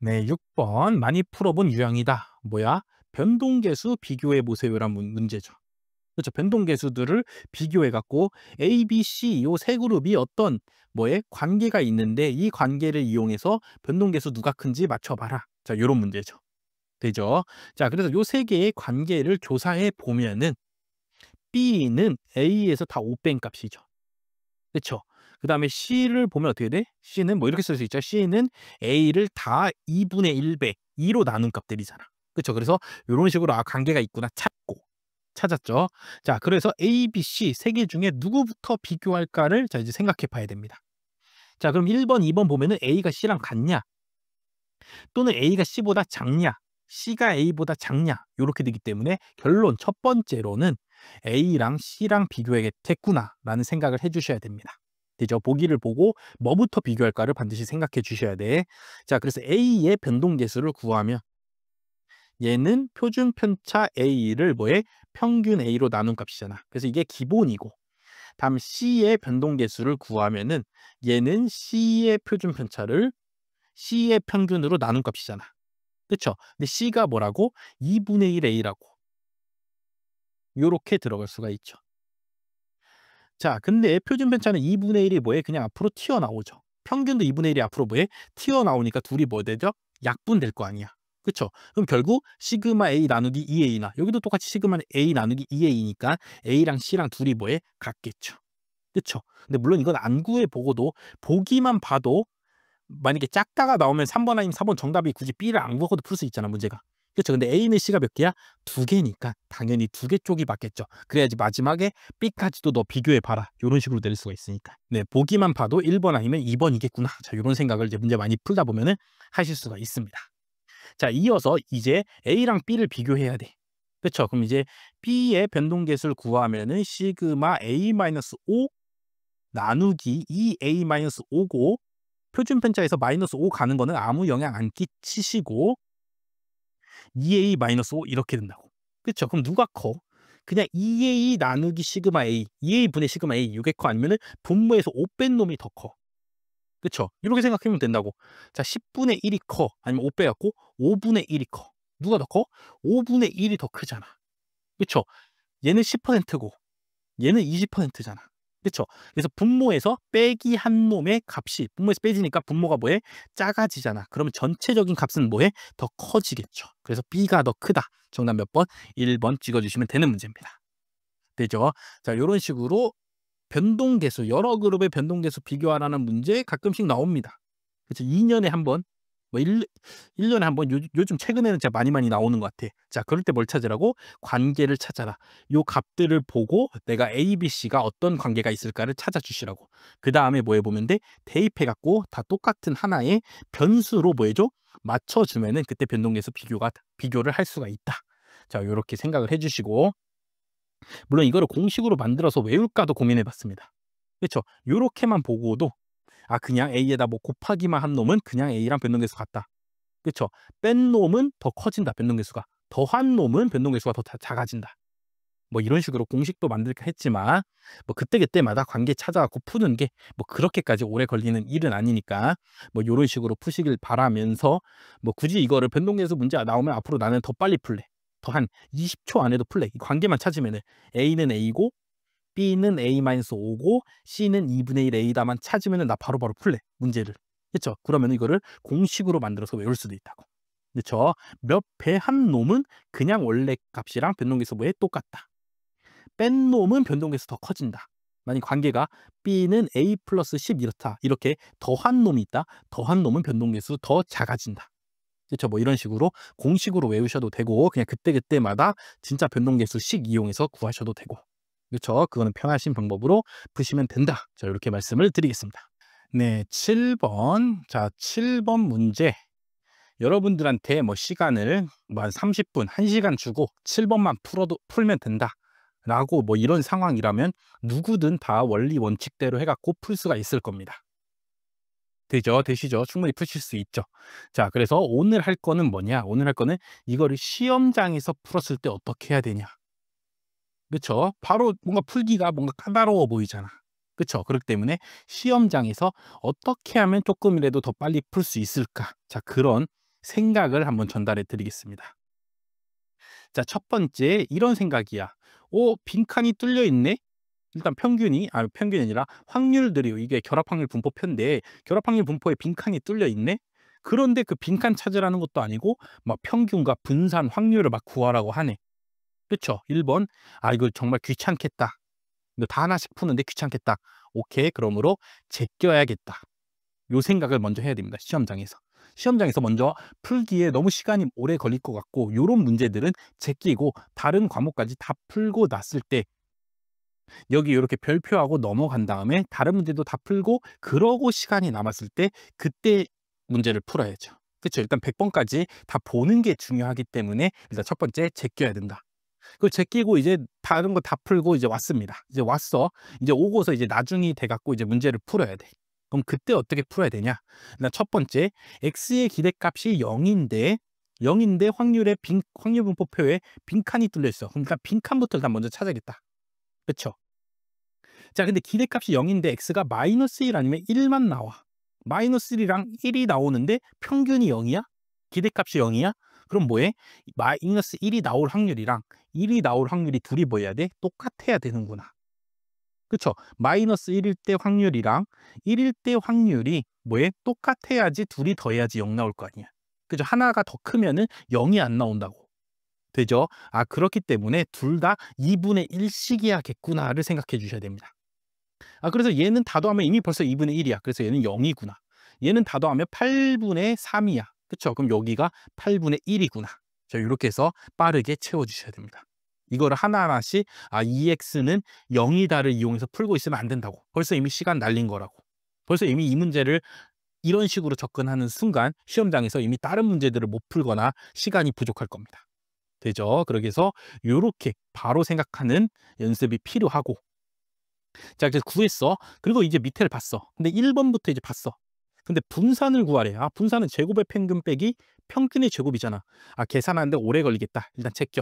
네, 6번 많이 풀어본 유형이다. 뭐야? 변동계수 비교해 보세요란 문제죠. 그렇죠. 변동계수들을 비교해 갖고 A, B, C 요 세 그룹이 어떤 뭐에 관계가 있는데 이 관계를 이용해서 변동계수 누가 큰지 맞춰 봐라. 자, 요런 문제죠. 되죠? 자, 그래서 요 세 개의 관계를 조사해 보면은 B는 A에서 다 5 뺀 값이죠. 그쵸? 그다음에 C를 보면 어떻게 돼? C는 뭐 이렇게 쓸 수 있죠. C는 A를 다 2분의 1배 2로 나눈 값들이잖아. 그쵸? 그래서 요런 식으로 관계가 있구나 찾았죠. 자, 그래서 A, B, C 세 개 중에 누구부터 비교할까를 자 이제 생각해 봐야 됩니다. 자, 그럼 1번, 2번 보면은 A가 C랑 같냐? 또는 A가 C보다 작냐? C가 A보다 작냐? 요렇게 되기 때문에 결론 첫 번째로는 A랑 C랑 비교해야겠구나라는 생각을 해 주셔야 됩니다. 되죠? 보기를 보고 뭐부터 비교할까를 반드시 생각해 주셔야 돼. 자, 그래서 A의 변동계수를 구하면 얘는 표준 편차 A를 뭐에 평균 A로 나눈 값이잖아. 그래서 이게 기본이고 다음 C의 변동계수를 구하면은 얘는 C의 표준 편차를 C의 평균으로 나눈 값이잖아. 그쵸? 근데 C가 뭐라고? 2분의 1 A라고. 요렇게 들어갈 수가 있죠. 자, 근데 표준 편차는 2분의 1이 뭐에 그냥 앞으로 튀어나오죠. 평균도 2분의 1이 앞으로 뭐에 튀어나오니까 둘이 뭐 되죠? 약분될 거 아니야. 그쵸? 그럼 결국 시그마 A 나누기 2A나 여기도 똑같이 시그마 A 나누기 2A니까 A랑 C랑 둘이 뭐에 같겠죠. 그쵸? 근데 물론 이건 안 구해 보고도 보기만 봐도 만약에 작다가 나오면 3번 아니면 4번 정답이 굳이 B를 안 구하고도 풀 수 있잖아, 문제가. 그렇죠. 근데 A는 C가 몇 개야? 두 개니까 당연히 두 개 쪽이 맞겠죠. 그래야지 마지막에 B까지도 너 비교해 봐라. 요런 식으로 낼 수가 있으니까. 네, 보기만 봐도 1번 아니면 2번이겠구나. 자, 요런 생각을 이제 문제 많이 풀다 보면은 하실 수가 있습니다. 자, 이어서 이제 A랑 B를 비교해야 돼. 그렇죠. 그럼 이제 B의 변동계수를 구하면은 시그마 A-5 나누기 2A-5고 표준 편차에서 -5 가는 거는 아무 영향 안 끼치시고 2A-5 이렇게 된다고. 그쵸? 그럼 누가 커? 그냥 2A 나누기 시그마 A, 2A 분의 시그마 A 요게 커? 아니면은 분모에서 5 뺀 놈이 더 커? 그쵸? 이렇게 생각하면 된다고. 자, 10분의 1이 커? 아니면 5 빼갖고 5분의 1이 커? 누가 더 커? 5분의 1이 더 크잖아. 그쵸? 얘는 10%고 얘는 20%잖아. 그쵸? 그래서 분모에서 빼기 한 놈의 값이 분모에서 빼지니까 분모가 뭐해? 작아지잖아. 그러면 전체적인 값은 뭐해? 더 커지겠죠. 그래서 B가 더 크다. 정답 몇 번? 1번 찍어주시면 되는 문제입니다. 되죠? 자, 요런 식으로 변동계수, 여러 그룹의 변동계수 비교하라는 문제 가끔씩 나옵니다. 그쵸? 2년에 한 번, 뭐 1년에 한 번, 요즘 최근에는 진짜 많이 나오는 것 같아. 자, 그럴 때 뭘 찾으라고? 관계를 찾아라. 요 값들을 보고 내가 A, B, C가 어떤 관계가 있을까를 찾아주시라고. 그 다음에 뭐 해보면 돼? 대입해갖고 다 똑같은 하나의 변수로 뭐 해줘? 맞춰주면은 그때 변동계수 비교를 할 수가 있다. 자, 요렇게 생각을 해주시고. 물론 이거를 공식으로 만들어서 외울까도 고민해 봤습니다. 그렇죠? 요렇게만 보고도 아 그냥 A에다 뭐 곱하기만 한 놈은 그냥 A랑 변동계수 같다. 그렇죠? 뺀 놈은 더 커진다 변동계수가. 더한 놈은 변동계수가 더 작아진다. 뭐 이런 식으로 공식도 만들까 했지만 뭐 그때그때마다 관계 찾아갖고 푸는 게 뭐 그렇게까지 오래 걸리는 일은 아니니까 뭐 요런 식으로 푸시길 바라면서 뭐 굳이 이거를 변동계수 문제 나오면 앞으로 나는 더 빨리 풀래. 더 한 20초 안에도 풀래. 이 관계만 찾으면은 A는 A고 B는 A-5고 C는 2분의 1 A다만 찾으면은 나 바로바로 풀래 문제를. 그쵸? 그러면 이거를 공식으로 만들어서 외울 수도 있다고. 그쵸? 몇 배 한 놈은 그냥 원래 값이랑 변동계수 뭐에 똑같다. 뺀 놈은 변동계수 더 커진다. 만약 관계가 B는 A 플러스 10 이렇다. 이렇게 더한 놈이 있다. 더한 놈은 변동계수 더 작아진다. 그렇죠? 뭐 이런 식으로 공식으로 외우셔도 되고 그냥 그때그때마다 진짜 변동계수식 이용해서 구하셔도 되고. 그렇죠? 그거는 편하신 방법으로 푸시면 된다. 자, 이렇게 말씀을 드리겠습니다. 네, 7번. 자, 7번 문제. 여러분들한테 뭐 시간을 뭐 한 30분, 1시간 주고 7번만 풀면 된다. 라고 뭐 이런 상황이라면 누구든 다 원리 원칙대로 해갖고 풀 수가 있을 겁니다. 되죠? 되시죠? 충분히 푸실 수 있죠. 자, 그래서 오늘 할 거는 뭐냐? 오늘 할 거는 이거를 시험장에서 풀었을 때 어떻게 해야 되냐? 그쵸? 바로 뭔가 풀기가 뭔가 까다로워 보이잖아. 그쵸? 그렇기 때문에 시험장에서 어떻게 하면 조금이라도 더 빨리 풀 수 있을까? 자, 그런 생각을 한번 전달해 드리겠습니다. 자, 첫 번째 이런 생각이야. 빈칸이 뚫려 있네. 일단 평균이 아니라 확률들이 이게 결합 확률 분포표인데 결합 확률 분포에 빈칸이 뚫려 있네. 그런데 그 빈칸 찾으라는 것도 아니고 막 평균과 분산 확률을 막 구하라고 하네. 그쵸? 1번. 이거 정말 귀찮겠다. 이거 다 하나씩 푸는데 귀찮겠다. 오케이. 그러므로 제껴야겠다. 요 생각을 먼저 해야 됩니다. 시험장에서. 시험장에서 먼저 풀기에 너무 시간이 오래 걸릴 것 같고 요런 문제들은 제끼고 다른 과목까지 다 풀고 났을 때 여기 이렇게 별표하고 넘어간 다음에 다른 문제도 다 풀고 그러고 시간이 남았을 때 그때 문제를 풀어야죠. 그쵸? 일단 100번까지 다 보는 게 중요하기 때문에 일단 첫 번째 제껴야 된다. 그걸 제끼고 이제 다른 거 다 풀고 이제 왔습니다. 이제 왔어. 이제 오고서 이제 나중이 돼 갖고 이제 문제를 풀어야 돼. 그럼 그때 어떻게 풀어야 되냐? 일단 첫 번째, x의 기대값이 0인데 확률 분포표에 빈칸이 뚫려 있어. 그러니까 빈칸부터 일단 먼저 찾아야겠다. 그쵸? 자, 근데 기대값이 0인데 x가 -1 아니면 1만 나와. -1이랑 1이 나오는데 평균이 0이야? 기대값이 0이야? 그럼 뭐해? -1이 나올 확률이랑 1이 나올 확률이 둘이 뭐 해야 돼? 똑같아야 되는구나. 그쵸? -1일 때 확률이랑 1일 때 확률이 뭐해? 똑같아야지 둘이 더해야지 0 나올 거 아니야. 그죠? 하나가 더 크면은 0이 안 나온다고. 되죠? 그렇기 때문에 둘 다 2분의 1씩이야겠구나를 생각해 주셔야 됩니다. 그래서 얘는 다 더하면 이미 벌써 2분의 1이야. 그래서 얘는 0이구나. 얘는 다 더하면 8분의 3이야. 그쵸? 그럼 여기가 8분의 1이구나. 자, 이렇게 해서 빠르게 채워주셔야 됩니다. 이거를 하나하나씩 이 x는 0이다를 이용해서 풀고 있으면 안 된다고. 벌써 이미 시간 날린 거라고. 벌써 이미 이 문제를 이런 식으로 접근하는 순간 시험장에서 이미 다른 문제들을 못 풀거나 시간이 부족할 겁니다. 되죠? 그러기 위해서 이렇게 바로 생각하는 연습이 필요하고 자, 그래서 구했어. 그리고 이제 밑에를 봤어. 근데 1번부터 이제 봤어. 근데 분산을 구하래. 분산은 제곱의 평균 빼기 평균의 제곱이잖아. 계산하는데 오래 걸리겠다. 일단 제껴.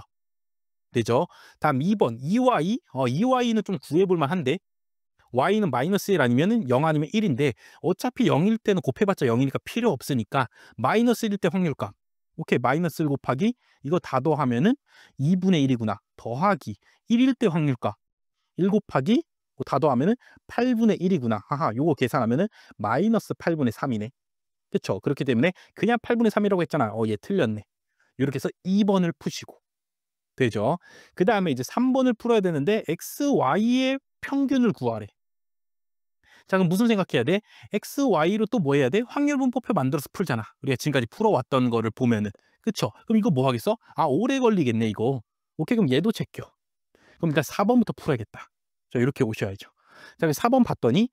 되죠? 다음 2번 2y. 2y는 좀 구해볼 만한데 y는 -1 아니면 0 아니면 1인데 어차피 0일 때는 곱해봤자 0이니까 필요 없으니까 -1일 때 확률값. 오케이. -1 곱하기 이거 다 더하면은 2분의 1이구나. 더하기 1일 때 확률값. 1 곱하기 다 더하면은 8분의 1이구나. 요거 계산하면은 -8분의 3이네. 그쵸? 그렇기 때문에 그냥 8분의 3이라고 했잖아. 얘 틀렸네. 요렇게 해서 2번을 푸시고. 되죠? 그다음에 이제 3번을 풀어야 되는데 x, y의 평균을 구하래. 자, 그럼 무슨 생각해야 돼? x, y로 또 뭐 해야 돼? 확률 분포표 만들어서 풀잖아. 우리가 지금까지 풀어왔던 거를 보면은. 그쵸? 그럼 이거 뭐 하겠어? 오래 걸리겠네, 이거. 오케이, 그럼 얘도 제껴. 그럼 일단 4번부터 풀어야겠다. 자, 이렇게 오셔야죠. 자, 그래서 4번 봤더니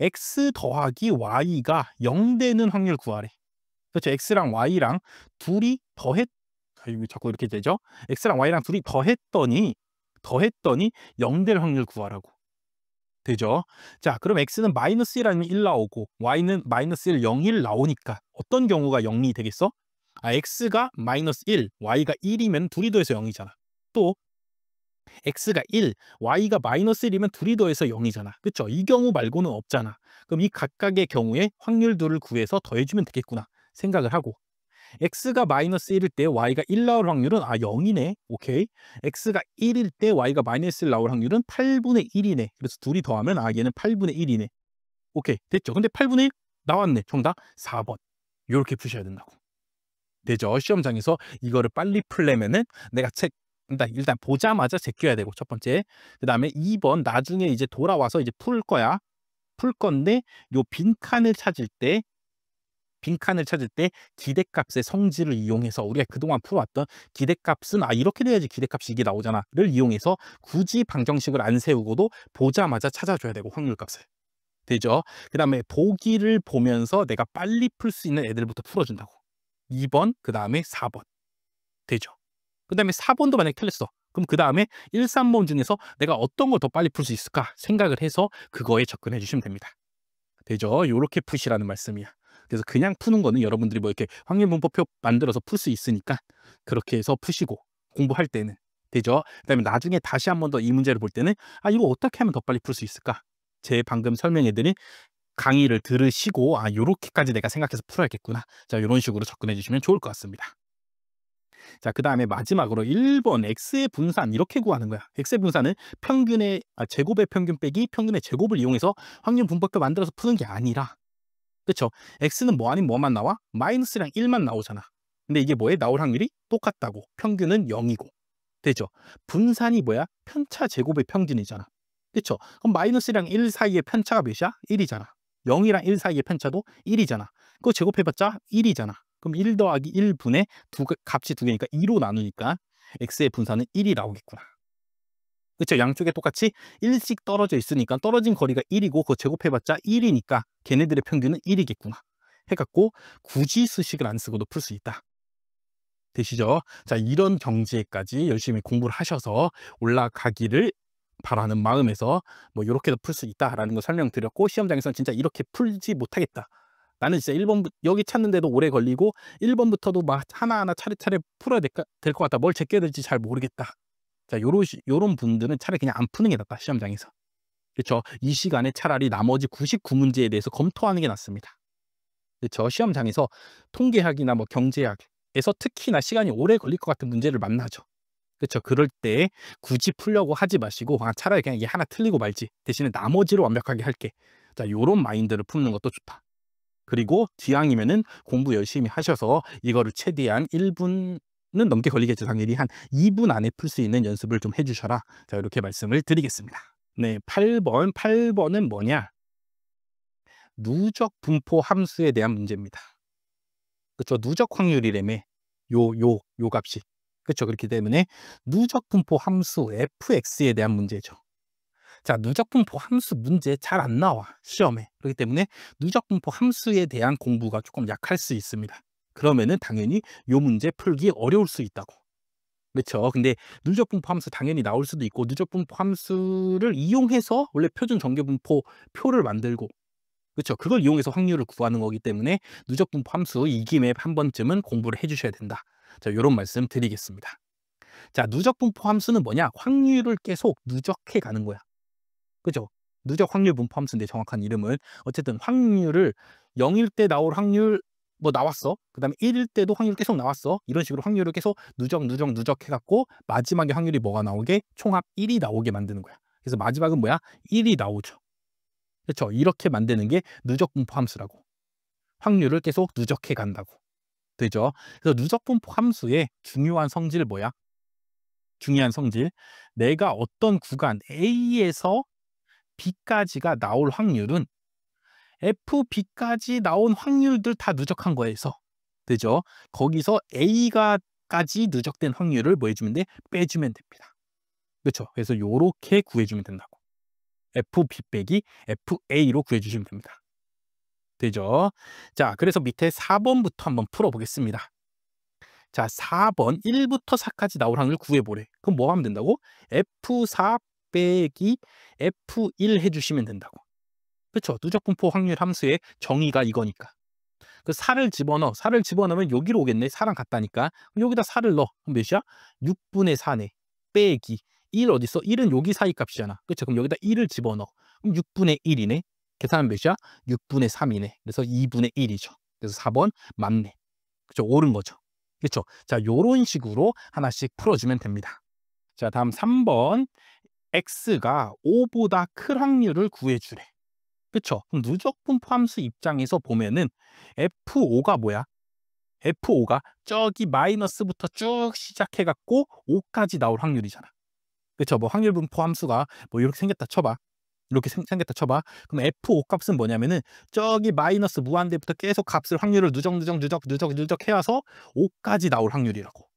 x 더하기 y가 0 되는 확률 구하래. 그렇죠? x랑 y랑 둘이 이거 자꾸 이렇게 되죠? x랑 y랑 둘이 더했더니 0 될 확률 구하라고. 되죠? 자, 그럼 x는 -1 아니면 1 나오고 y는 -1, 0, 1 나오니까 어떤 경우가 0이 되겠어? x가 -1, y가 1이면 둘이 더해서 0이잖아. 또 x가 1, y가 -1이면 둘이 더해서 0이잖아. 그쵸? 이 경우 말고는 없잖아. 그럼 이 각각의 경우에 확률들을 구해서 더해주면 되겠구나 생각을 하고 x가 -1일 때 y가 1 나올 확률은 0이네. 오케이. x가 1일 때 y가 -1 나올 확률은 8분의 1이네. 그래서 둘이 더하면 얘는 8분의 1이네. 오케이. 됐죠? 근데 8분의 1 나왔네. 정답 4번. 요렇게 푸셔야 된다고. 되죠? 시험장에서 이거를 빨리 풀려면은 내가 일단 보자마자 제껴야 되고 첫 번째. 그다음에 2번 나중에 이제 돌아와서 이제 풀 거야. 풀 건데 요 빈칸을 찾을 때 기대값의 성질을 이용해서 우리가 그동안 풀어왔던 기대값은 이렇게 돼야지 기대값이 이게 나오잖아를 이용해서 굳이 방정식을 안 세우고도 보자마자 찾아줘야 되고 확률값을. 되죠? 그다음에 보기를 보면서 내가 빨리 풀 수 있는 애들부터 풀어준다고. 2번, 그다음에 4번. 되죠? 그다음에 4번도 만약에 틀렸어. 그럼 그다음에 1, 3번 중에서 내가 어떤 걸 더 빨리 풀 수 있을까 생각을 해서 그거에 접근해 주시면 됩니다. 되죠? 요렇게 푸시라는 말씀이야. 그래서 그냥 푸는 거는 여러분들이 뭐 이렇게 확률 분포표 만들어서 풀 수 있으니까 그렇게 해서 푸시고 공부할 때는. 되죠? 그다음에 나중에 다시 한 번 더 이 문제를 볼 때는 이거 어떻게 하면 더 빨리 풀 수 있을까? 제 방금 설명해 드린 강의를 들으시고 요렇게까지 내가 생각해서 풀어야겠구나. 자, 요런 식으로 접근해 주시면 좋을 것 같습니다. 자, 그다음에 마지막으로 1번 x의 분산 이렇게 구하는 거야. x의 분산은 평균의 제곱의 평균 빼기 평균의 제곱을 이용해서 확률 분법표 만들어서 푸는 게 아니라, 그쵸? x는 뭐 아닌 뭐만 나와? 마이너스랑 1만 나오잖아. 근데 이게 뭐에 나올 확률이 똑같다고. 평균은 0이고. 되죠? 분산이 뭐야? 편차 제곱의 평균이잖아. 그쵸? 그럼 마이너스랑 1 사이의 편차가 몇이야? 1이잖아. 0이랑 1 사이의 편차도 1이잖아. 그거 제곱해봤자 1이잖아. 그럼 1 더하기 1분의 값이 두 개니까 2로 나누니까 x의 분산은 1이 나오겠구나. 그쵸? 양쪽에 똑같이 1씩 떨어져 있으니까 떨어진 거리가 1이고 그거 제곱해봤자 1이니까 걔네들의 평균은 1이겠구나. 해갖고 굳이 수식을 안 쓰고도 풀 수 있다. 되시죠? 자, 이런 경지에까지 열심히 공부를 하셔서 올라가기를 바라는 마음에서 뭐 요렇게도 풀 수 있다라는 거 설명드렸고, 시험장에서는 진짜 이렇게 풀지 못하겠다. 나는 진짜 1번 여기 찾는데도 오래 걸리고 1번부터도 막 하나하나 차례차례 풀어야 될 것 같다. 뭘 제껴야 될지 잘 모르겠다. 자, 요런 분들은 차라리 그냥 안 푸는 게 낫다, 시험장에서. 그렇죠? 이 시간에 차라리 나머지 99문제에 대해서 검토하는 게 낫습니다. 그렇죠? 시험장에서 통계학이나 뭐 경제학에서 특히나 시간이 오래 걸릴 것 같은 문제를 만나죠. 그렇죠? 그럴 때 굳이 풀려고 하지 마시고 차라리 그냥 이게 하나 틀리고 말지 대신에 나머지를 완벽하게 할게. 자, 요런 마인드를 품는 것도 좋다. 그리고 기왕이면은 공부 열심히 하셔서 이거를 최대한 1분은 넘게 걸리겠죠. 당연히 한 2분 안에 풀 수 있는 연습을 좀 해주셔라. 자, 이렇게 말씀을 드리겠습니다. 네, 8번은 뭐냐? 누적 분포 함수에 대한 문제입니다. 그렇죠? 누적 확률이라며. 요 값이. 그렇죠? 그렇기 때문에 누적 분포 함수 fx에 대한 문제죠. 자, 누적 분포 함수 문제 잘 안 나와, 시험에. 그렇기 때문에 누적 분포 함수에 대한 공부가 조금 약할 수 있습니다. 그러면은 당연히 요 문제 풀기 어려울 수 있다고. 그렇죠? 근데 누적 분포 함수 당연히 나올 수도 있고, 누적 분포 함수를 이용해서 원래 표준 정개 분포 표를 만들고, 그렇죠? 그걸 이용해서 확률을 구하는 거기 때문에 누적 분포 함수 이 김에 한 번쯤은 공부를 해 주셔야 된다. 자, 요런 말씀 드리겠습니다. 자, 누적 분포 함수는 뭐냐? 확률을 계속 누적해 가는 거야. 그죠? 누적 확률 분포 함수인데 정확한 이름은 어쨌든 확률을 0일 때 나올 확률 뭐 나왔어. 그다음에 1일 때도 확률 계속 나왔어. 이런 식으로 확률을 계속 누적 해 갖고 마지막에 확률이 뭐가 나오게? 총합 1이 나오게 만드는 거야. 그래서 마지막은 뭐야? 1이 나오죠. 그렇죠? 이렇게 만드는 게 누적 분포 함수라고. 확률을 계속 누적해 간다고. 되죠? 그래서 누적 분포 함수의 중요한 성질 뭐야? 중요한 성질. 내가 어떤 구간 A에서 B까지가 나올 확률은 FB까지 나온 확률들 다 누적한 거에서, 되죠? 거기서 A가까지 누적된 확률을 뭐 해주면 돼? 빼주면 됩니다. 그렇죠? 그래서 요렇게 구해주면 된다고. FB 빼기 FA로 구해주시면 됩니다. 되죠? 자, 그래서 밑에 4번부터 한번 풀어보겠습니다. 자, 4번 1부터 4까지 나올 확률 구해보래. 그럼 뭐 하면 된다고? F4 빼기 F1 해주시면 된다고. 그렇죠? 누적 분포 확률 함수의 정의가 이거니까. 그 4를 집어넣으면 여기로 오겠네. 4랑 같다니까. 그럼 여기다 4를 넣어. 그럼 몇이야? 6분의 4네. 빼기 1 어디 있어? 1은 여기 사이 값이잖아. 그렇죠? 그럼 여기다 1을 집어넣어. 그럼 6분의 1이네. 계산하면 몇이야? 6분의 3이네. 그래서 2분의 1이죠. 그래서 4번 맞네. 그렇죠? 옳은 거죠. 그렇죠? 자, 요런 식으로 하나씩 풀어주면 됩니다. 자, 다음 3번. x가 5보다 클 확률을 구해주래. 그쵸? 그럼 누적 분포 함수 입장에서 보면은 F5가 뭐야? F5가 저기 마이너스부터 쭉 시작해갖고 5까지 나올 확률이잖아. 그쵸? 뭐 확률 분포 함수가 뭐 이렇게 생겼다 쳐봐. 이렇게 생겼다 쳐봐. 그럼 F5 값은 뭐냐면은 저기 마이너스 무한대부터 계속 값을 확률을 누적 해와서 5까지 나올 확률이라고.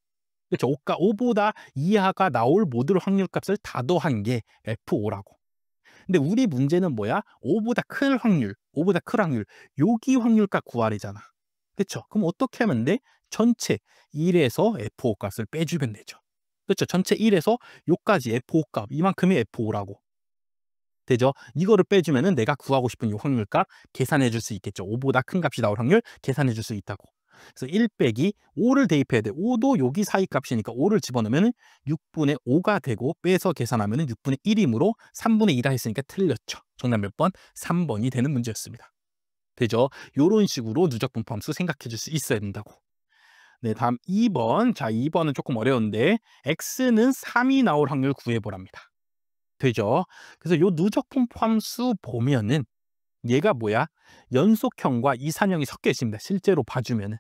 그쵸? 5보다 이하가 나올 모듈 확률 값을 다 더한 게 F5라고. 근데 우리 문제는 뭐야? 5보다 클 확률, 여기 확률값 구하래잖아. 그쵸? 그럼 어떻게 하면 돼? 전체 1에서 F5 값을 빼주면 되죠. 그쵸? 전체 1에서 요까지 F5 값, 이만큼이 F5라고. 되죠? 이거를 빼주면은 내가 구하고 싶은 요 확률값 계산해 줄 수 있겠죠. 5보다 큰 값이 나올 확률 계산해 줄 수 있다고. 그래서 1 빼기 5를 대입해야 돼. 5도 여기 사이 값이니까 5를 집어넣으면 6분의 5가 되고 빼서 계산하면 6분의 1이므로 3분의 2라 했으니까 틀렸죠. 정답 몇 번? 3번이 되는 문제였습니다. 되죠? 요런 식으로 누적 분포함수 생각해 줄 수 있어야 된다고. 네, 다음 2번. 자, 2번은 조금 어려운데 x는 3이 나올 확률 구해 보랍니다. 되죠? 그래서 요 누적 분포함수 보면은 얘가 뭐야? 연속형과 이산형이 섞여 있습니다. 실제로 봐주면은.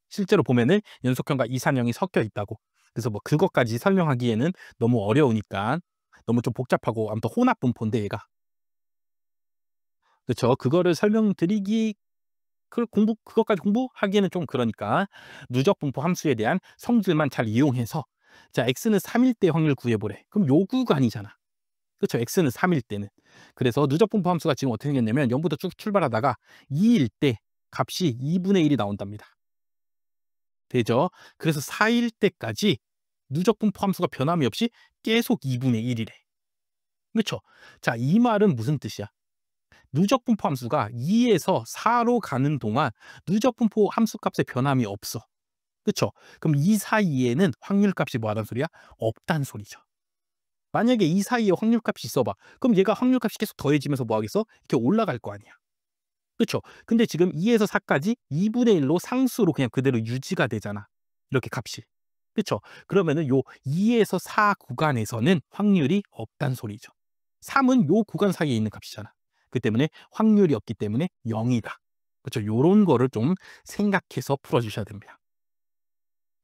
실제로 보면은 연속형과 이산형이 섞여 있다고. 그래서 뭐 그것까지 설명하기에는 너무 어려우니까 너무 좀 복잡하고 아무튼 혼합 분포인데 얘가. 그렇죠? 그거를 설명드리기 그것까지 공부하기에는 좀 그러니까 누적 분포 함수에 대한 성질만 잘 이용해서 자, x는 3일 때 확률 구해 보래. 그럼 요 구간이잖아. 그렇죠? x는 3일 때는. 그래서 누적 분포 함수가 지금 어떻게 생겼냐면 0부터 쭉 출발하다가 2일 때 값이 2분의 1이 나온답니다. 되죠? 그래서 4일 때까지 누적 분포 함수가 변함이 없이 계속 2분의 1이래. 그렇죠? 자, 이 말은 무슨 뜻이야? 누적 분포 함수가 2에서 4로 가는 동안 누적 분포 함수 값의 변함이 없어. 그렇죠? 그럼 이 사이에는 확률 값이 뭐하단 소리야? 없단 소리죠. 만약에 이 사이에 확률 값이 있어봐. 그럼 얘가 확률 값이 계속 더해지면서 뭐 하겠어? 이렇게 올라갈 거 아니야. 그렇죠? 근데 지금 2에서 4까지 2분의 1로 상수로 그냥 그대로 유지가 되잖아. 이렇게 값이. 그렇죠? 그러면은 요 2에서 4 구간에서는 확률이 없단 소리죠. 3은 요 구간 사이에 있는 값이잖아. 그 때문에 확률이 없기 때문에 0이다. 그렇죠? 요런 거를 좀 생각해서 풀어주셔야 됩니다.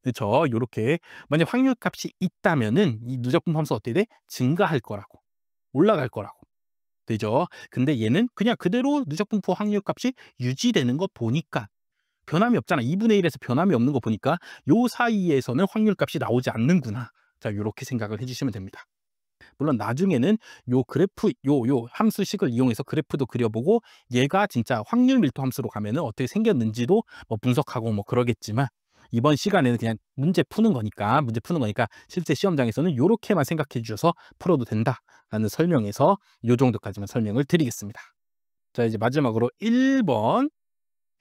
그렇죠? 요렇게 만약 확률 값이 있다면은 이 누적 분포함수 어떻게 돼? 증가할 거라고. 올라갈 거라고. 되죠? 근데 얘는 그냥 그대로 누적 분포 확률 값이 유지되는 거 보니까 변함이 없잖아. 2분의 1에서 변함이 없는 거 보니까 요 사이에서는 확률 값이 나오지 않는구나. 자, 요렇게 생각을 해주시면 됩니다. 물론 나중에는 요 그래프, 요 함수식을 이용해서 그래프도 그려보고 얘가 진짜 확률 밀도 함수로 가면은 어떻게 생겼는지도 뭐 분석하고 뭐 그러겠지만 이번 시간에는 그냥 문제 푸는 거니까 실제 시험장에서는 요렇게만 생각해 주셔서 풀어도 된다라는 설명에서 요 정도까지만 설명을 드리겠습니다. 자, 이제 마지막으로 1번.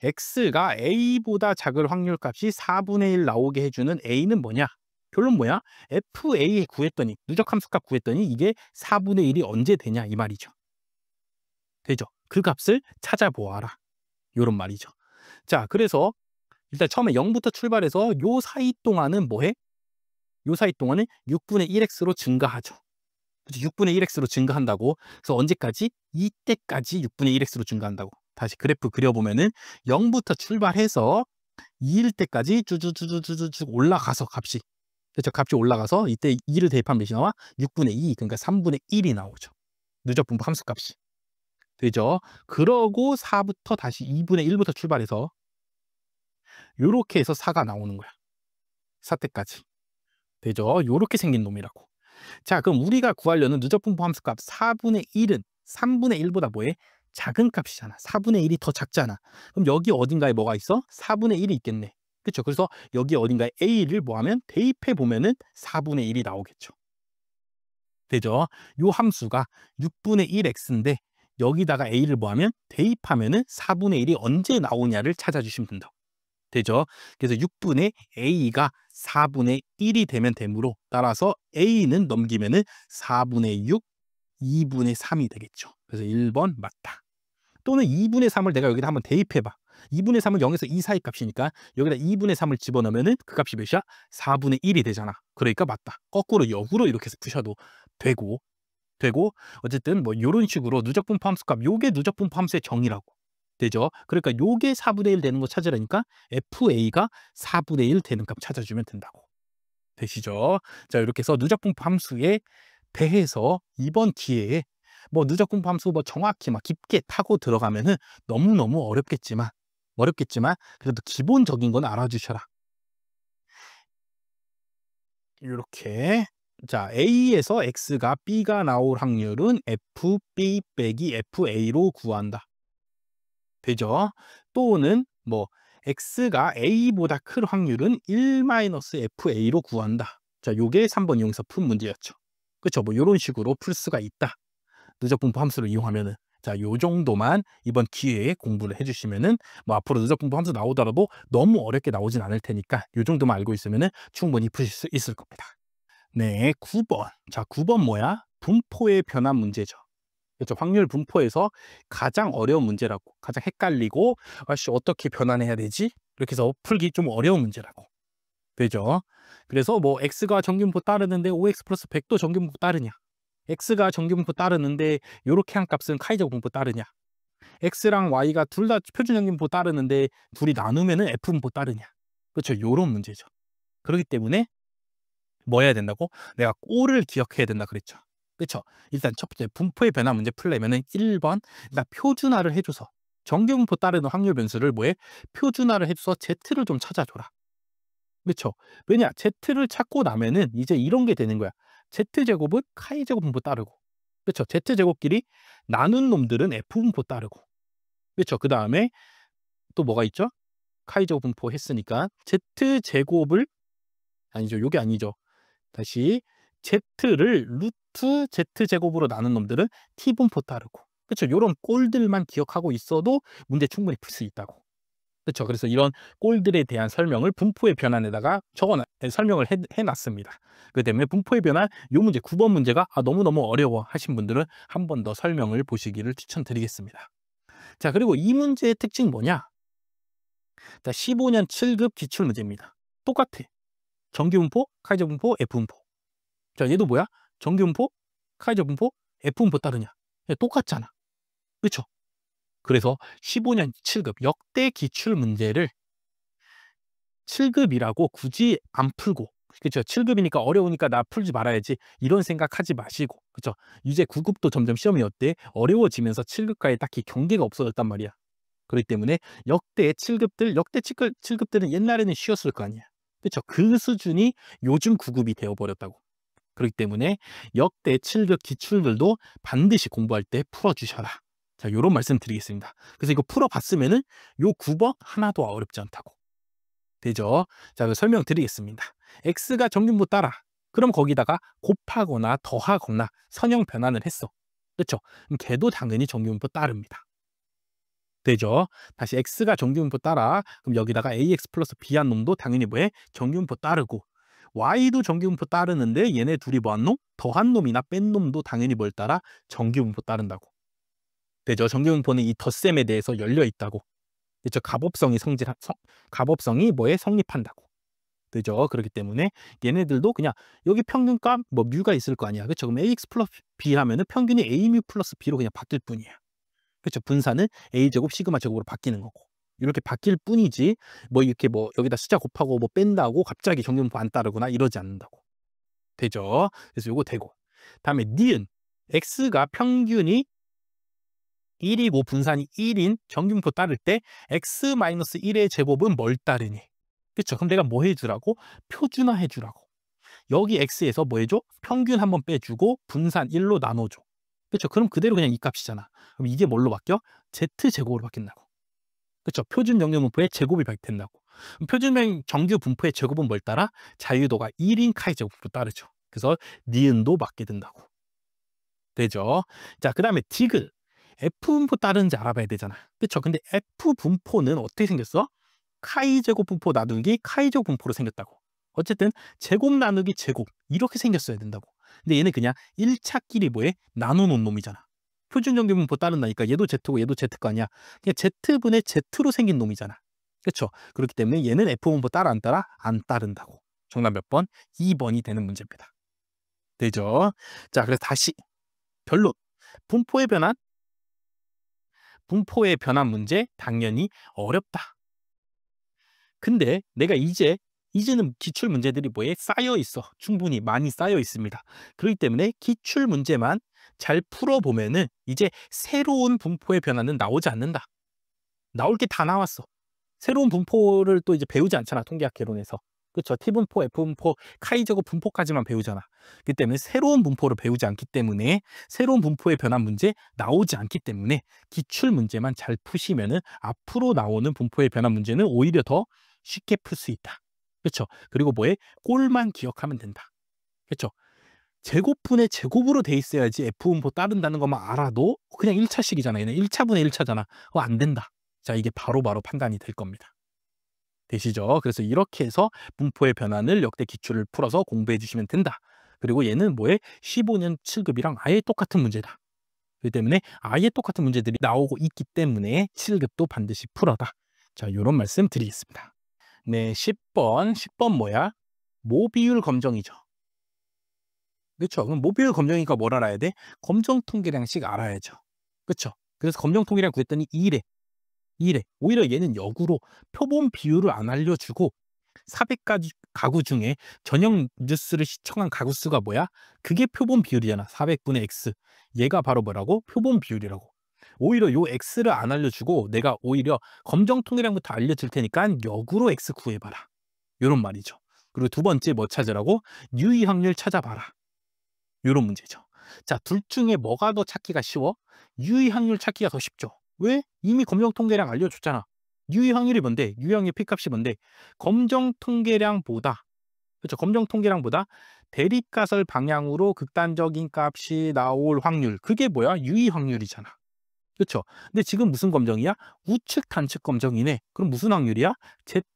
x가 a보다 작을 확률 값이 4분의 1 나오게 해주는 a는 뭐냐? 결론 뭐야? fa 구했더니 누적 함수값 구했더니 이게 4분의 1이 언제 되냐 이 말이죠. 되죠? 그 값을 찾아보아라. 요런 말이죠. 자, 그래서 일단 처음에 0부터 출발해서 요 사이 동안은 뭐해? 요 사이 동안은 6분의 1x로 증가하죠. 그래서 6분의 1x로 증가한다고. 그래서 언제까지? 이때까지 6분의 1x로 증가한다고. 다시 그래프 그려보면은 0부터 출발해서 2일 때까지 쭈쭈쭈쭈쭈 올라가서 값이. 그렇죠? 값이 올라가서 이때 2를 대입하면 몇이 나와? 6분의 2, 그러니까 3분의 1이 나오죠. 누적 분포 함수 값이. 되죠? 그러고 4부터 다시 2분의 1부터 출발해서 요렇게 해서 4가 나오는 거야. 4때까지. 되죠? 요렇게 생긴 놈이라고. 자, 그럼 우리가 구하려는 누적 분포 함수 값 4분의 1은 3분의 1보다 뭐해? 작은 값이잖아. 4분의 1이 더 작잖아. 그럼 여기 어딘가에 뭐가 있어? 4분의 1이 있겠네. 그렇죠? 그래서 여기 어딘가에 a를 뭐 하면 대입해 보면은 4분의 1이 나오겠죠. 되죠? 요 함수가 6분의 1x인데 여기다가 a를 뭐 하면 대입하면은 4분의 1이 언제 나오냐를 찾아주시면 된다고. 되죠? 그래서 6분의 a가 4분의 1이 되면 되므로 따라서 a는 넘기면은 4분의 6, 2분의 3이 되겠죠. 그래서 1번 맞다. 또는 2분의 3을 내가 여기다 한번 대입해봐. 2분의 3은 0에서 2 사이 값이니까 여기다 2분의 3을 집어넣으면은 그 값이 몇이야? 4분의 1이 되잖아. 그러니까 맞다. 거꾸로 역으로 이렇게 해서 푸셔도 되고 어쨌든 뭐 이런 식으로 누적분포 함수값 요게 누적분포 함수의 정의라고. 되죠? 그러니까 요게 4분의 1 되는 거 찾으라니까 FA가 4분의 1 되는 값 찾아주면 된다고. 되시죠? 자, 이렇게 해서 누적분포 함수에 대해서 이번 기회에 뭐 누적분포 함수 뭐 정확히 막 깊게 타고 들어가면은 너무너무 어렵겠지만 그래도 기본적인 건 알아주셔라. 이렇게 자, A에서 X가 B가 나올 확률은 FB 빼기 FA로 구한다. 되죠? 또는 뭐 X가 A보다 클 확률은 1-FA로 구한다. 자, 요게 3번 이용해서 푼 문제였죠. 그렇죠? 뭐 요런 식으로 풀 수가 있다. 누적 분포 함수를 이용하면은. 자, 요 정도만 이번 기회에 공부를 해주시면은 뭐 앞으로 누적분포 함수 나오더라도 너무 어렵게 나오진 않을 테니까 요 정도만 알고 있으면은 충분히 푸실 수 있을 겁니다. 네, 9번. 자, 9번 뭐야? 분포의 변화 문제죠. 그렇죠. 확률 분포에서 가장 어려운 문제라고, 가장 헷갈리고 아씨 어떻게 변환해야 되지? 이렇게 해서 풀기 좀 어려운 문제라고. 되죠. 그래서 뭐 x가 정규분포 따르는데 5x 플러스 100도 정규분포 따르냐? x가 정규분포 따르는데 요렇게 한 값은 카이저 분포 따르냐? x랑 y가 둘 다 표준 정규분포 따르는데 둘이 나누면은 f 분포 따르냐? 그렇죠. 요런 문제죠. 그렇기 때문에 뭐 해야 된다고? 내가 꼴을 기억해야 된다 그랬죠. 그렇죠. 일단 첫 번째 분포의 변화 문제 풀려면은 1번 나 표준화를 해줘서 정규분포 따르는 확률 변수를 뭐해? 표준화를 해줘서 z를 좀 찾아줘라. 그렇죠. 왜냐? z를 찾고 나면은 이제 이런 게 되는 거야. z제곱은 카이제곱 분포 따르고, 그렇죠. z제곱끼리 나눈 놈들은 f분포 따르고, 그렇죠. 그 다음에 또 뭐가 있죠? 카이제곱 분포 했으니까 z제곱을 아니죠. 요게 아니죠. 다시 z를 루트 z제곱으로 나눈 놈들은 t분포 따르고, 그렇죠. 요런 꼴들만 기억하고 있어도 문제 충분히 풀 수 있다고. 그렇죠. 그래서 이런 꼴들에 대한 설명을 분포의 변환에다가 설명을 해놨습니다. 그 때문에 분포의 변환 요 문제 9번 문제가 너무너무 어려워 하신 분들은 한 번 더 설명을 보시기를 추천드리겠습니다. 자, 그리고 이 문제의 특징 뭐냐? 자, 15년 7급 기출문제입니다. 똑같아. 정규분포, 카이저분포, F분포. 자, 얘도 뭐야? 정규분포, 카이저분포, F분포 따르냐? 똑같잖아. 그렇죠? 그래서 15년 7급 역대 기출문제를 7급이라고 굳이 안 풀고, 그렇죠. 7급이니까 어려우니까 나 풀지 말아야지 이런 생각하지 마시고, 그렇죠. 이제 9급도 점점 시험이 어려워지면서 7급과의 딱히 경계가 없어졌단 말이야. 그렇기 때문에 역대 7급들, 역대 7급들은 옛날에는 쉬웠을 거 아니야. 그렇죠. 그 수준이 요즘 9급이 되어버렸다고. 그렇기 때문에 역대 7급 기출들도 반드시 공부할 때 풀어주셔라. 자, 요런 말씀 드리겠습니다. 그래서 이거 풀어봤으면은 요 9번 하나도 어렵지 않다고. 되죠? 자, 그 설명드리겠습니다. x가 정규분포 따라. 그럼 거기다가 곱하거나 더하거나 선형 변환을 했어. 그렇죠? 그럼 걔도 당연히 정규분포 따릅니다. 되죠? 다시 x가 정규분포 따라. 그럼 여기다가 ax 플러스 b한 놈도 당연히 뭐해? 정규분포 따르고, y도 정규분포 따르는데 얘네 둘이 뭐한 놈? 더한 놈이나 뺀 놈도 당연히 뭘 따라? 정규분포 따른다고. 되죠? 정규분포는 이 덧셈에 대해서 열려 있다고. 그렇죠? 값업성이 뭐에 성립한다고. 되죠? 그렇기 때문에 얘네들도 그냥 여기 평균값 뭐 뮤가 있을 거 아니야. 그렇죠? 그럼 ax 플러스 b 하면은 평균이 a 뮤 플러스 b로 그냥 바뀔 뿐이야. 그렇죠? 분산은 a 제곱 시그마 제곱으로 바뀌는 거고. 이렇게 바뀔 뿐이지 뭐 이렇게 뭐 여기다 숫자 곱하고 뭐 뺀다고 갑자기 정규분포 안 따르거나 이러지 않는다고. 되죠? 그래서 요거 되고. 다음에 니은 x가 평균이 1이고 분산이 1인 정규분포 따를 때 x-1의 제곱은 뭘 따르니? 그쵸? 그럼 내가 뭐 해주라고? 표준화 해주라고. 여기 x에서 뭐 해줘? 평균 한번 빼주고 분산 1로 나눠줘. 그쵸? 그럼 그대로 그냥 이 값이잖아. 그럼 이게 뭘로 바뀌어? z제곱으로 바뀐다고. 그쵸? 표준 정규분포의 제곱이 된다고. 그럼 표준 정규분포의 제곱은 뭘 따라? 자유도가 1인 카이 제곱으로 따르죠. 그래서 니은도 맞게 된다고. 되죠? 자, 그 다음에 디귿. F분포 따르는지 알아봐야 되잖아. 그쵸? 근데 F분포는 어떻게 생겼어? 카이 제곱 분포 나누기 카이 제곱 분포로 생겼다고. 어쨌든 제곱 나누기 제곱 이렇게 생겼어야 된다고. 근데 얘는 그냥 1차끼리 뭐해? 나눠놓은 놈이잖아. 표준 정규 분포 따른다니까 얘도 Z고 얘도 Z 거 아니야. 그냥 Z분의 Z로 생긴 놈이잖아. 그렇죠? 그렇기 때문에 얘는 F분포 따라 안 따라? 안 따른다고. 정답 몇 번? 2번이 되는 문제입니다. 되죠? 자, 그래서 다시 결론. 분포의 변환 분포의 변환 문제 당연히 어렵다. 근데 내가 이제는 기출 문제들이 뭐에 쌓여 있어. 충분히 많이 쌓여 있습니다. 그렇기 때문에 기출 문제만 잘 풀어보면은 이제 새로운 분포의 변화는 나오지 않는다. 나올 게 다 나왔어. 새로운 분포를 또 이제 배우지 않잖아. 통계학 개론에서. 그렇죠. T분포, F분포, 카이제곱 분포까지만 배우잖아. 그렇기 때문에 새로운 분포를 배우지 않기 때문에 새로운 분포의 변화 문제 나오지 않기 때문에 기출 문제만 잘 푸시면은 앞으로 나오는 분포의 변화 문제는 오히려 더 쉽게 풀 수 있다. 그렇죠. 그리고 뭐에 꼴만 기억하면 된다. 그렇죠. 제곱분의 제곱으로 돼 있어야지 F분포 따른다는 것만 알아도 그냥 1차식이잖아요. 그냥 1차분의 1차잖아. 안 된다. 자, 이게 바로바로 판단이 될 겁니다. 되시죠? 그래서 이렇게 해서 분포의 변환을 역대 기출을 풀어서 공부해 주시면 된다. 그리고 얘는 뭐에 15년 7급이랑 아예 똑같은 문제다. 그렇기 때문에 아예 똑같은 문제들이 나오고 있기 때문에 7급도 반드시 풀어라. 자, 요런 말씀 드리겠습니다. 네, 10번 뭐야? 모비율 검정이죠. 그렇죠. 그럼 모비율 검정이니까 뭘 알아야 돼? 검정 통계량식 알아야죠. 그렇죠. 그래서 검정 통계량 구했더니 2래. 2래. 오히려 얘는 역으로 표본 비율을 안 알려주고 400가구 가구 중에 저녁 뉴스를 시청한 가구 수가 뭐야? 그게 표본 비율이잖아. 400분의 X. 얘가 바로 뭐라고? 표본 비율이라고. 오히려 요 X를 안 알려주고 내가 오히려 검정 통계량부터 알려줄 테니까 역으로 X 구해봐라. 요런 말이죠. 그리고 두 번째 뭐 찾으라고? 유의 확률 찾아봐라. 요런 문제죠. 자, 둘 중에 뭐가 더 찾기가 쉬워? 유의 확률 찾기가 더 쉽죠. 왜? 이미 검정 통계량 알려줬잖아. 유의 확률이 뭔데? 유의 확률 P값이 뭔데? 검정 통계량보다, 그렇죠? 검정 통계량보다 대립가설 방향으로 극단적인 값이 나올 확률. 그게 뭐야? 유의 확률이잖아. 그렇죠? 근데 지금 무슨 검정이야? 우측 단측 검정이네. 그럼 무슨 확률이야?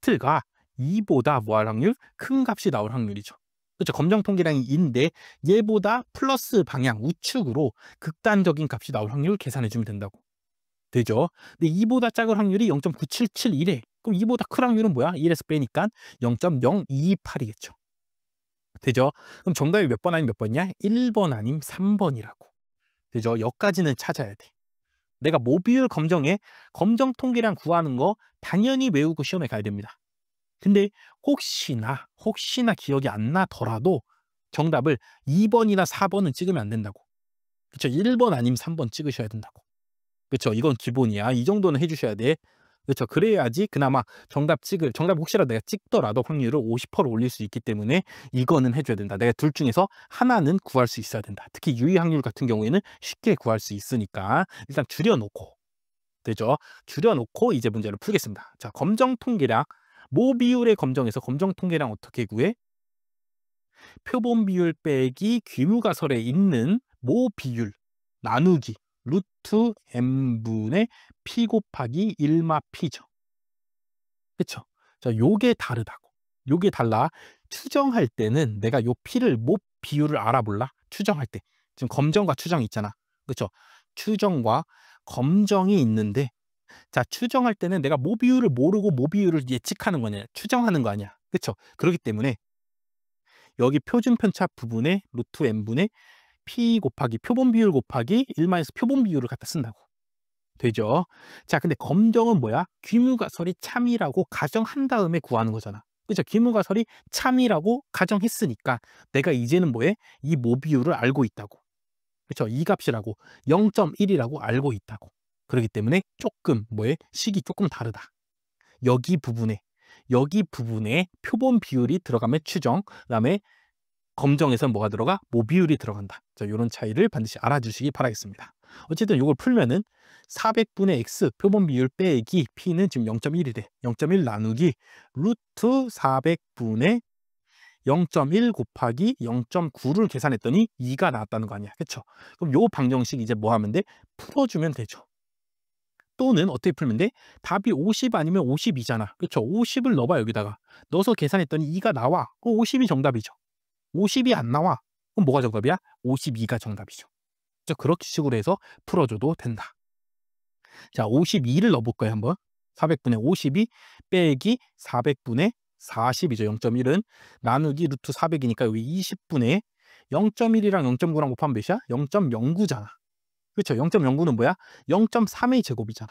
Z가 2보다 뭐 할 확률? 큰 값이 나올 확률이죠. 그렇죠? 검정 통계량이 2인데 얘보다 플러스 방향 우측으로 극단적인 값이 나올 확률 계산해 주면 된다고. 되죠? 근데 2보다 작은 확률이 0.9771에. 그럼 2보다 큰 확률은 뭐야? 1에서 빼니까 0.0228이겠죠. 되죠? 그럼 정답이 몇 번 아니면 몇 번이냐? 1번 아니면 3번이라고. 되죠? 여기까지는 찾아야 돼. 내가 모비율 검정에 검정 통계량 구하는 거 당연히 외우고 시험에 가야 됩니다. 근데 혹시나 기억이 안 나더라도 정답을 2번이나 4번은 찍으면 안 된다고. 그렇죠? 1번 아니면 3번 찍으셔야 된다고. 그렇죠? 이건 기본이야. 이 정도는 해주셔야 돼. 그렇죠? 그래야지 그나마 정답 혹시라도 내가 찍더라도 확률을 50% 올릴 수 있기 때문에 이거는 해줘야 된다. 내가 둘 중에서 하나는 구할 수 있어야 된다. 특히 유의 확률 같은 경우에는 쉽게 구할 수 있으니까 일단 줄여놓고, 되죠? 줄여놓고 이제 문제를 풀겠습니다. 자, 검정 통계량 모 비율의 검정에서 검정 통계량 어떻게 구해? 표본 비율 빼기 귀무가설에 있는 모 비율 나누기 루트 n분의 p 곱하기 1마 p죠. 그쵸? 자, 요게 다르다고. 요게 달라. 추정할 때는 내가 요 p를 모 비율을 알아볼라? 추정할 때. 지금 검정과 추정이 있잖아. 그쵸? 추정과 검정이 있는데, 자, 추정할 때는 내가 모 비율을 모르고 모 비율을 예측하는 거냐, 추정하는 거 아니야. 그쵸? 그렇기 때문에 여기 표준 편차 부분에 루트 n분의 p 곱하기 표본 비율 곱하기 1마이너스 표본 비율을 갖다 쓴다고. 되죠? 자, 근데 검정은 뭐야? 귀무가설이 참이라고 가정한 다음에 구하는 거잖아. 그죠? 귀무가설이 참이라고 가정했으니까 내가 이제는 뭐해? 이 모 비율을 알고 있다고. 그렇죠? 이 값이라고 0.1이라고 알고 있다고. 그렇기 때문에 조금 뭐해? 식이 조금 다르다. 여기 부분에 표본 비율이 들어가면 추정, 그다음에 검정에서는 뭐가 들어가? 모 비율이 들어간다. 자, 이런 차이를 반드시 알아주시기 바라겠습니다. 어쨌든 이걸 풀면은 400분의 x 표본 비율 빼기 p는 지금 0.1이래. 0.1 나누기 루트 400분의 0.1 곱하기 0.9를 계산했더니 2가 나왔다는 거 아니야. 그쵸? 그럼 요 방정식 이제 뭐 하면 돼? 풀어주면 되죠. 또는 어떻게 풀면 돼? 답이 50 아니면 52잖아. 그쵸? 50을 넣어봐, 여기다가. 넣어서 계산했더니 2가 나와. 그럼 50이 정답이죠. 50이 안 나와. 그럼 뭐가 정답이야? 52가 정답이죠. 그렇게 식으로 해서 풀어줘도 된다. 자, 52를 넣어볼 거예요, 한번. 400분의 52 빼기 400분의 40이죠. 0.1은 나누기 루트 400이니까 여기 20분의 0.1이랑 0.9랑 곱하면 몇이야? 0.09잖아. 그렇죠? 0.09는 뭐야? 0.3의 제곱이잖아.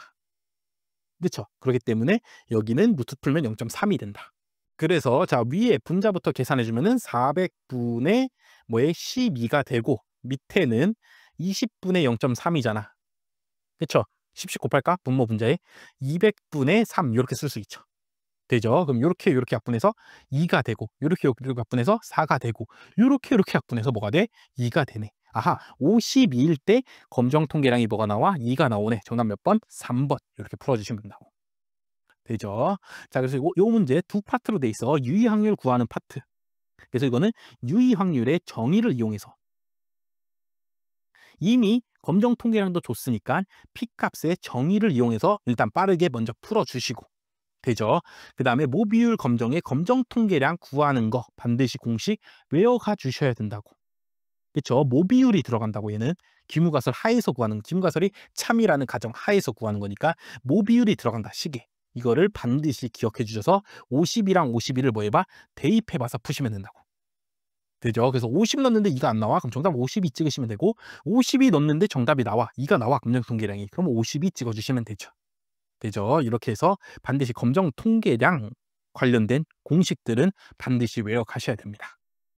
그렇죠? 그렇기 때문에 여기는 루트 풀면 0.3이 된다. 그래서 자, 위에 분자부터 계산해 주면은 400분의 뭐에 12가 되고 밑에는 20분의 0.3이잖아. 그렇죠? 10씩 곱할까? 분모 분자에 200분의 3 이렇게 쓸 수 있죠. 되죠? 그럼 요렇게 약분해서 2가 되고 요렇게 약분해서 4가 되고 요렇게 약분해서 뭐가 돼? 2가 되네. 아하, 52일 때 검정 통계량이 뭐가 나와? 2가 나오네. 정답 몇 번? 3번. 이렇게 풀어주시면 된다고. 되죠? 자, 그래서 요 문제 두 파트로 돼 있어. 유의 확률 구하는 파트. 그래서 이거는 유의 확률의 정의를 이용해서 이미 검정 통계량도 줬으니까 P값의 정의를 이용해서 일단 빠르게 먼저 풀어주시고 되죠. 그 다음에 모비율 검정의 검정 통계량 구하는 거 반드시 공식 외워가 주셔야 된다고. 그쵸? 모비율이 들어간다고 얘는. 기무가설 하에서 구하는 기무가설이 참이라는 가정 하에서 구하는 거니까 모비율이 들어간다 시계. 이거를 반드시 기억해 주셔서 50이랑 51을 뭐 해봐? 대입해 봐서 푸시면 된다고. 되죠? 그래서 50 넣는데 2가 안 나와? 그럼 정답 52 찍으시면 되고 52 넣는데 정답이 나와. 2가 나와. 검정 통계량이. 그럼 52 찍어 주시면 되죠. 되죠? 이렇게 해서 반드시 검정 통계량 관련된 공식들은 반드시 외워가셔야 됩니다.